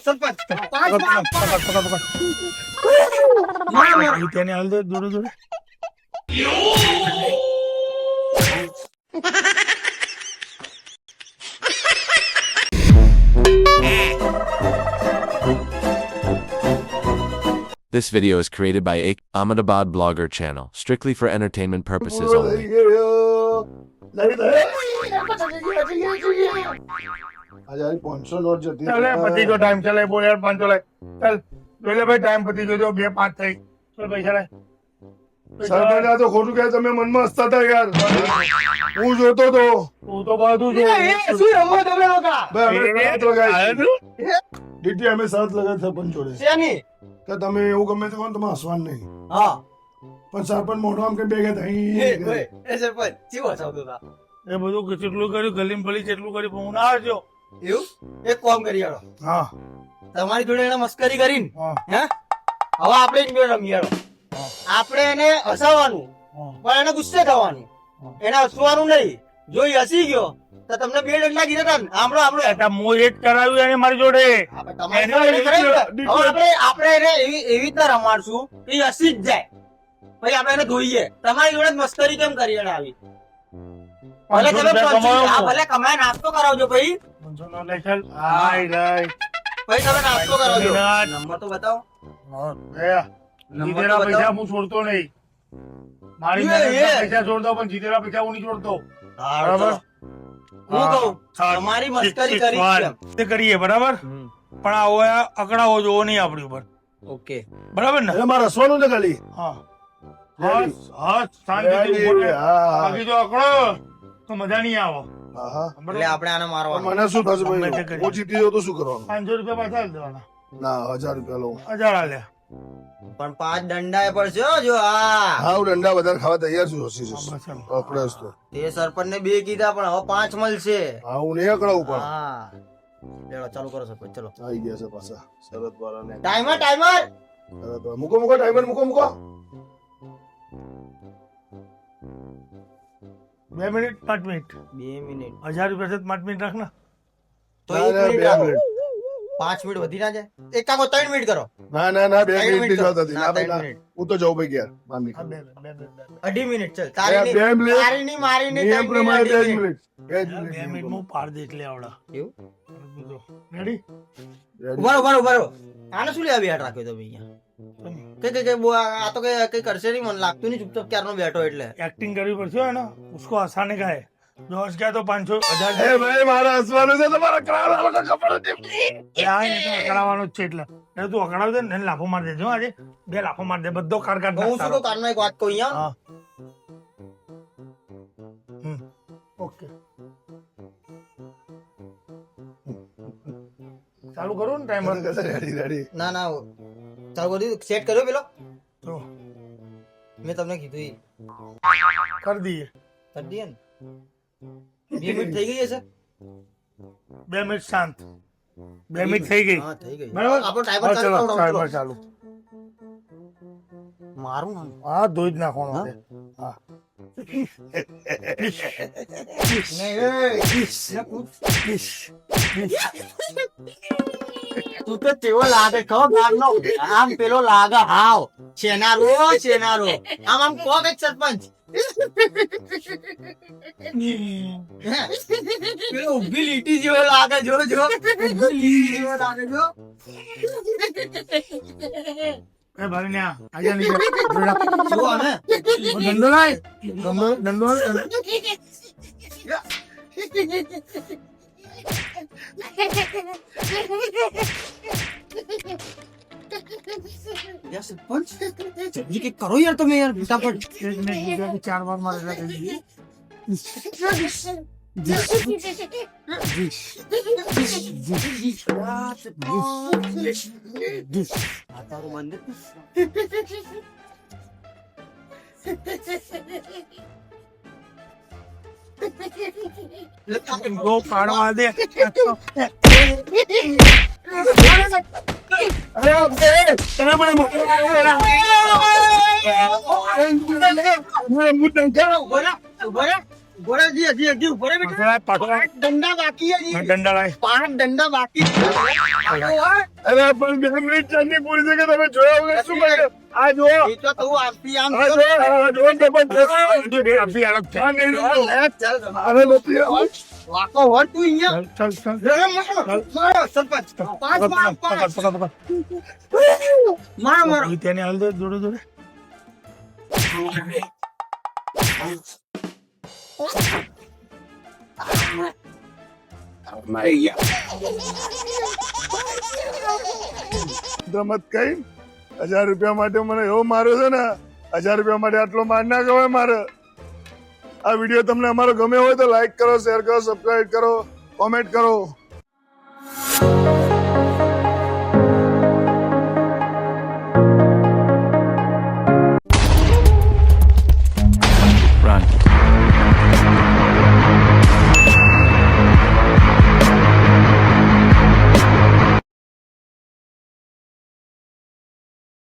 સરપંચ તેને હાલ દે જોડે જોડે. This video is created by Ahmedabad Blogger channel, strictly for entertainment purposes only. આજે 500 નોટ જતી ચાલે પતી ગયો ટાઈમ. ચાલે બોલ યાર 500 લાય. ચાલ જોઈ લે ભાઈ ટાઈમ પતી ગયો. 2 5 થઈ. ચાલ પૈસા લાય. સરપંચ આ તો ખોટું કહે તમે મનમાં હસતા હતા યાર હું જોતો તો તું તો બધું જો. શું રમો તમે લોકો ભાઈ અમે સાથ લગાવી દીદી અમે સાથ લગાવી સરપંચ જોડે શેની કે તમે એવું ગમે તે કહો ને તમે હસવાનું નહીં હા પણ સરપંચ મોઢો આમ કે ભેગા થઈ એ સરપંચ કેવો ચાવતો હતા એ બધું કેટલું કર્યું ગલીમ ભલી કેટલું કર્યું પણ હું ના આવજો. એવું એક કામ કરી આલો હા તમારી જોડે એને મસ્કરી કરીને હા હે હવે આપણે જ બે રમી આલો આપણે એને હસાવવાનું પણ એને ગુસ્સે થવાનું એને હસવાનું નહીં જો એ હસી ગયો તો તમને 2 ડંડા ગીરે ને આમળો આપણો એટલે હું એ જ કરાવ્યું એને મારી જોડે. આપણે એને એવી રીતના રમાડશું કે એ હસી જ જાય પછી આપણે એને ધોઈએ તમારી જોડે જ મસ્કરી કેમ કરી એને આવી ભલે તમે 500 રૂપિયા હા, ભલે કમાય નાસ્તો કરાવજો પછી 500 નો લઈ ચાલ. હાય રાય. પછી તમે નાસ્તો કરાવજો વિરાટ. નંબર તો બતાવો જીતેલા પૈસા હું છોડતો નહીં. મારી મહેનતના પૈસા છોડતો પણ જીતેલા પૈસા હું નહીં છોડતો. બરાબર હું કહું તમારી મસ્કરી કરી છે. તે કરીએ બરાબર પણ આવો અકડાવો જોવો નહીં આપણી ઉપર. ઓકે બરાબર ને? એ મારે હસવાનું છે ખાલી હા હસ હસ શાંતિથી ઉભો રહે. બાકી જો અકડો તો મજા નહીં આવે. હા એટલે આપણે આને મારવાનું મને શું થશે ગમે તે ભાઈ કરીએ. હું જીતી જાઉં તો શું કરવાનું 500 રૂપિયા પાછા આલી દેવાના. ના 1000 રૂપિયા લઉં 1000 આલ્યા. પણ 5 દંડા પડશે હો જો આ હા હું દંડા વધારે ખાવા તૈયાર છું હસી જશે બસ એમ. અકળાશ તો તે સરપંચ ને 2 કીધા પણ હવે 5 મળશે હા હું નહીં અકળાવું પણ હા ચલો ચાલુ કરો સરપંચ ચલો આવી ગયા છે પાછા શરદ વાળાને ટાઈમર શરદ વાળા. મૂકો ટાઈમર મૂકો 2 મિનિટ 5 મિનિટ 2 મિનિટ 1000 રૂપિયા છે 5 મિનિટ રાખ ને. તો ના, 1 ના, મિનિટ બે રાખો મિનિટ. 5 મિનિટ વધી ના જાય એક કામ 3 મિનિટ કરો ના 2 ત્રણ મિનિટ મિનિટ ની વાત હતી ના, ના ભાઈ ત્રણ ના મિનિટ. હું તો જાઉં ભાઈ ગયા બહાર આ નીકળ. બે 2.5 મિનિટ ચાલ બે મિનિટ. તારીની મારીની નિયમ પ્રમાણે 2 મિનિટ મિનિટ 2 2 મિનિટ હું પાડ દે એટલે આવડા. એવું રેડી? ઉભા આને શું લેવા બેઠ રાખ્યો તમે અહીંયા કે આ તો કઈ કરશે નહીં મને લાગતું નહીં ચૂપચાપ ક્યારનો બેઠો એટલે એક્ટિંગ કરવી પડશે હે ને उसको हंसाने का है जो हंस गया तो 500 1000 એ ભાઈ મારા હસવાનું છે તમારા કરાવવાનો ખબર નથી કરાવવાનું જ છે એટલે એટલે તું અકડાવ દે ને એને લાફો મારી દેજો આજે 2 લાફો મારી દે બધો કાર કાઢ હું શું કહું કાનમાં એક વાત કહું અહીંયા હા ઓકે ચાલુ કરું ને ટાઈમર રેડી ના ચાલુ કરી દીધું સેટ કર્યો પેલો તો મેં તમને કીધું ઈ કરી દઈએ કરી દઈએ ને 2 મિનિટ થઈ ગઈ હશે 2 મિનિટ શાંત 2 મિનિટ થઈ ગઈ હા થઈ ગઈ બરાબર આપણો હા, ટાઈમર ચલો ચાલુ ટાઈમર ચાલુ મારું નામ હા ધોઈ જ નાખવાનું છે હા તું તો તેવો લાગે ખબર આમ પેલો લાગે હાવ છેનારો આમ કહો કે સરપંચ પેલો ઊભી લીટી જેવો લાગે જો ઊભી લીટી જેવો લાગે જો એ ભાઈ ને આજા નીકળ જો ને ધંધો લાય ધંધો યાર સરપંચ જલ્દી કંઈક કરો યાર તમે યાર ફટાફટ 4 વાર મારે ગો પાડવા દે ઉભો રે જી, હજી ઉભો રે બેટા. પાછો લાય. 5 દંડા બાકી છે જી. દંડા લાય. 5 દંડા બાકી છે. પાછો હોય. અરે પણ 2 મિનિટ ચાલની પૂરી થઈ ગઈ, તમે જોયા વગર શું કરે? આ જો એ તો તું આરતી આમ આ જો આ જો તો પણ અભી અલગ છે. આ નહીં ચાલ, ચાલ, ચાલ. અરે નથી આવું. વાકો હોય તું અહીંયા. ચાલ ચાલ રે, મારો સરપંચ. 5 મારો, 5. મારો. તેને હાલ દે જોડે જોડે. રમત કઈ 1000 રૂપિયા માટે મને એવો માર્યો છે ને, 1000 રૂપિયા માટે આટલો માર ના કહેવાય મારે. આ વિડીયો તમને અમારો ગમે હોય તો લાઈક કરો, શેર કરો, સબસ્ક્રાઇબ કરો, કોમેન્ટ કરો.